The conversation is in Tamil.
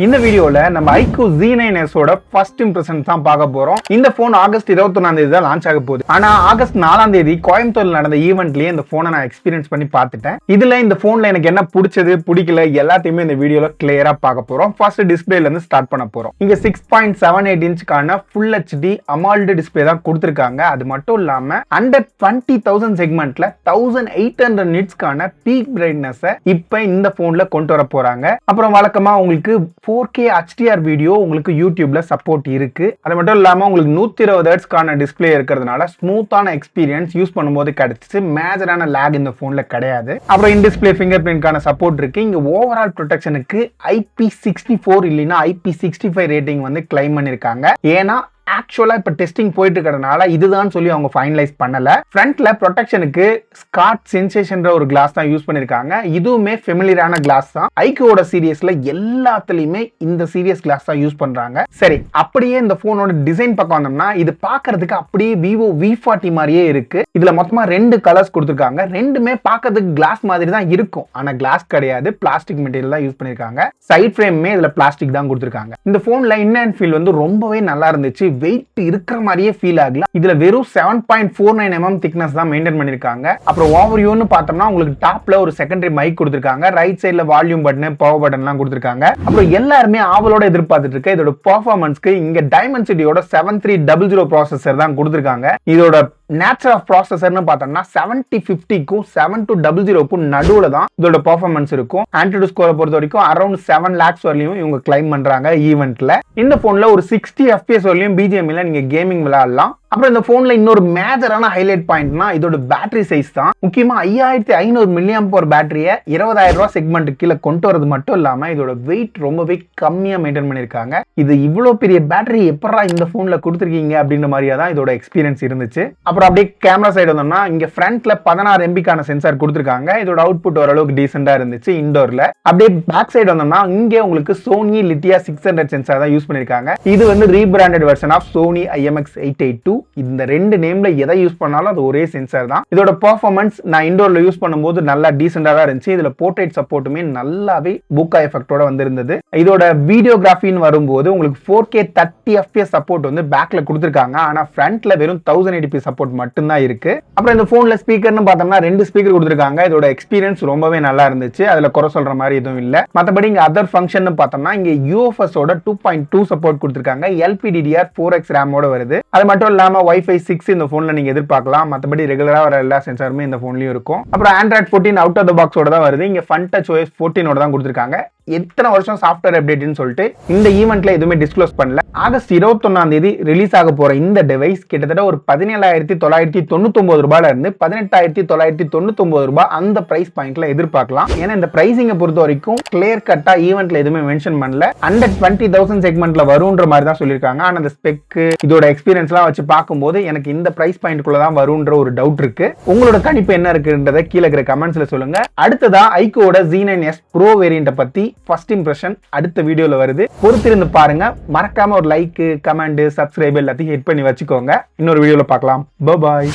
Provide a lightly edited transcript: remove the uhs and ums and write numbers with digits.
இந்த வீடியோல நம்ம Iqoo z9s ஓட ஃபர்ஸ்ட் இம்ப்ரஷன்ஸ் தான் பார்க்க போறோம். இந்த போன் ஆகஸ்ட் 21ஆம் தேதி தான் லான்ச் ஆக போகுது. ஆனா ஆகஸ்ட் 4ஆம் தேதி கோயம்புத்தூர்ல நடந்த ஈவென்ட்லயே இந்த போனை நான் எக்ஸ்பீரியன்ஸ் பண்ணி பார்த்துட்டேன். இதுல இந்த போன்ல எனக்கு என்ன பிடிச்சது பிடிக்கல எல்லாத்தையுமே இந்த வீடியோல கிளியரா பார்க்க போறோம். ஃபர்ஸ்ட் டிஸ்பிளேல இருந்து ஸ்டார்ட் பண்ண போறோம். இங்க 6.78 இன்ச்சுக்கான ஃபுல் HD அமால்டு டிஸ்பிளே தான் கொடுத்திருக்காங்க. அது மட்டும் இல்லாம அண்டர் 20,000 செக்மெண்ட்ல 1800 நிட்ஸ்க்கான பீக் பிரைட்னஸ் இப்ப இந்த போன்ல கொண்டு வர போறாங்க. அப்புறம் வழக்கமா உங்களுக்கு 4K HDR வீடியோ உங்களுக்கு யூடியூப்ல சப்போர்ட் இருக்கு. அது மட்டும் இல்லாம உங்களுக்கு 120 ஹெர்ட்ஸ்க்கான டிஸ்ப்ளே இருக்கிறதுனால ஸ்மூத்தான எக்ஸ்பீரியன்ஸ் யூஸ் பண்ணும்போது கிடைச்சிச்சு. மேஜரான லேக் இந்த போன்ல கிடையாது. அப்புறம் இன் டிஸ்ப்ளே ஃபிங்கர் பிரிண்ட்கான சப்போர்ட் இருக்கு. இங்க ஓவரால் ப்ரொடெக்ஷனுக்கு IP64 இல்லைன்னா IP65 ரேட்டிங் வந்து கிளைம் பண்ணிருக்காங்க. ஏன்னா ஆக்சுவலா இப்ப டெஸ்டிங் போயிட்டு இருக்கிறதுனால இதுதான் சொல்லி அவங்க ஃபைனலைஸ் பண்ணல. ஃப்ரண்ட்ல ப்ரொடெக்ஷனுக்கு ஸ்காட் சென்சேஷன்ற ஒரு கிளாஸ் தான் யூஸ் பண்ணிருக்காங்க. இதுவுமே ஃபெமிலியரான கிளாஸ் தான். ஐக்யூவோட சீரியஸ்ல எல்லாத்துலயுமே இந்த சீரியஸ் கிளாஸ் தான் யூஸ் பண்றாங்க. சரி, அப்படியே இந்த போனோட டிசைன் பக்கம் வந்தோம்னா இது பாக்குறதுக்கு அப்படியே விவோ V40 மாதிரியே இருக்கு. இதுல மொத்தமா 2 கலர்ஸ் கொடுத்திருக்காங்க. ரெண்டுமே பார்க்கிறதுக்கு கிளாஸ் மாதிரி தான் இருக்கும். ஆனா கிளாஸ் கிடையாது, பிளாஸ்டிக் மெட்டீரியல் தான் யூஸ் பண்ணிருக்காங்க. சைட் ஃப்ரேம்மே இதுல பிளாஸ்டிக் தான் கொடுத்திருக்காங்க. இந்த போன்ல இன் அண்ட் ஃபீல் வந்து ரொம்பவே நல்லா இருந்துச்சு. வெயிட் இருக்கிற மாதிரியே ஃபீல் ஆகல. இதுல வெறும் 7.49 mm திக்னஸ் தான் மெயின்டைன் பண்ணிருக்காங்க. அப்புறம் ஓவர்வியூன்னு பார்த்தோம்னா உங்களுக்கு டாப்ல ஒரு செகண்டரி மைக் கொடுத்திருக்காங்க. ரைட் சைடுல வால்யூம் பட்டன், பவர் பட்டன்லாம் கொடுத்திருக்காங்க. அப்புறம் எல்லாருமே ஆவலோட எதிர்பார்த்துட்டு இருக்க இதோட பெர்ஃபார்மன்ஸ்க்கு இங்க டைமென்சிட்டியோட 7300 ப்ராசஸர் தான் கொடுத்திருக்காங்க. இதோட நேச்சர் ஆஃப் ப்ராசஸர்னு பார்த்தோம்னா 7050க்கும் 7200க்கும் நடுவுல தான் இதோட பெர்ஃபார்மன்ஸ் இருக்கும். ஆண்ட்ராய்டு ஸ்கோரை பொறுத்த வரைக்கும் அரௌண்ட் 7 lakhs வரலையும் இவங்க கிளைம் பண்றாங்க ஈவென்ட்ல. இந்த போன்ல ஒரு 60 FPS வரலையும் BGMல நீங்க கேமிங் விளையாடலாம். அப்புறம் இந்த போன்ல இன்னொரு மேஜரான ஹைலைட் பாயிண்ட்னா இதோட பேட்டரி சைஸ் தான். முக்கியமா 5500 mAh பேட்டரியை 20,000 ரூபாய் செக்மெண்ட் கீழே கொண்டு வரது மட்டும் இல்லாம இதோட வெயிட் ரொம்பவே கம்மியா மெயின்டைன் பண்ணிருக்காங்க. இது இவ்வளவு பெரிய பேட்டரி எப்படா இந்த போன்ல கொடுத்துருக்கீங்க அப்படின்ற மாதிரியா தான் இதோட எக்ஸ்பீரியன்ஸ் இருந்துச்சு. அப்புறம் அப்படியே கேமரா சைடு வந்தோம்னா இங்க ஃப்ரண்ட்ல 16 MBக்கான சென்சார் கொடுத்திருக்காங்க. இதோட அவுட்புட் ஓரளவுக்கு டீசெண்டா இருந்துச்சு இன்டோர்ல. அப்படியே பேக் சைடு வந்தோம்னா இங்க உங்களுக்கு சோனி லிட்டியா 600 சென்சார் தான் யூஸ் பண்ணிருக்காங்க. இது வந்து rebranded version of Sony IMX882. இந்த ரெண்டு நேம்ல எதை யூஸ் பண்ணாலும் அது ஒரே சென்சார் தான். இதோட பெர்ஃபார்மன்ஸ் நான் இன்டோர்ல யூஸ் பண்ணும்போது நல்லா டீசெண்டா தான் இருந்துச்சு. இதுல போர்ட்ரேட் சப்போர்ட்டுமே நல்லாவே புக்கா எஃபெக்டோட வந்திருந்தது. இதோட வீடியோகிராஃபின்னு வரும்போது உங்களுக்கு 4K 30 FPS சப்போர்ட் வந்து பேக்ல கொடுத்திருக்காங்க. ஆனா ஃப்ரண்ட்ல வெறும் 1080p சப்போர்ட் மட்டும் தான் இருக்கு. அப்புறம் இந்த போன்ல ஸ்பீக்கர்னு பார்த்தோம்னா 2 ஸ்பீக்கர் கொடுத்திருக்காங்க. இதோட எக்ஸ்பீரியன்ஸ் ரொம்பவே நல்லா இருந்துச்சு. அதுல குறை சொல்ற மாதிரி எதுவும் இல்ல. மத்தபடி இங்க அதர் ஃபங்க்ஷன் பார்த்தோம்னா இங்க UFS ஓட 2.2 சப்போர்ட் கொடுத்திருக்காங்க. LPDDR 4x RAM ஓட வருது. அது மட்டும் இல்லாம Wi-Fi 6 இந்த போன்ல நீங்க எதிர்பார்க்கலாம். மத்தபடி ரெகுலரா வர எல்லா சென்சாருமே இந்த போன்லயும் இருக்கும். அப்புறம் Android 14 அவுட் ஆஃப் தி பாக்ஸோட தான் வருது. இங்க Fun Touch OS 14 ஓட தான் கொடுத்திருக்காங்க. எத்தனை வருஷம் சாஃப்ட்வேர் அப்டேட்னு சொல்லிட்டு இந்த ஈவென்ட்ல எதுவுமே டிஸ்க்ளோஸ் பண்ணல. ஆகஸ்ட் 21ஆம் தேதி ரிலீஸ் ஆக போற இந்த டிவைஸ் கிட்டத்தட்ட ஒரு 17,999 ரூபாயில இருந்து 18,999 ரூபாய் அந்த பிரைஸ் பாயிண்ட்ல எதிர்பார்க்கலாம். ஏன்னா இந்த பிரைசிங்கை பொறுத்த வரைக்கும் கிளியர் கட்டா ஈவென்ட்ல எதுவுமே மென்ஷன் பண்ணல. அண்டர் 20,000 செக்மெண்ட்ல வரும்ன்ற மாதிரி தான் சொல்லியிருக்காங்க. ஆனா அந்த ஸ்பெக் இதோட எக்ஸ்பீரியன்ஸ் எல்லாம் வச்சு பார்க்கும்போது எனக்கு இந்த பிரைஸ் பாயிண்ட்குள்ள தான் வரும்ன்ற ஒரு டவுட் இருக்கு. உங்களோட கணிப்பு என்ன இருக்குன்றத கீழே இருக்கிற கமெண்ட்ஸ்ல சொல்லுங்க. அடுத்ததா ஐக்யூவோட Z9s Pro வேரியண்ட பத்தி ஃபர்ஸ்ட் இம்ப்ரஷன் அடுத்த வீடியோல வருது. பொறுத்திருந்து பாருங்க. மறக்காம ஒரு லைக், கமெண்ட், சப்ஸ்கிரைப் எல்லாத்தையும் ஹிட் பண்ணி வச்சுக்கோங்க. இன்னொரு வீடியோல பார்க்கலாம். Bye bye.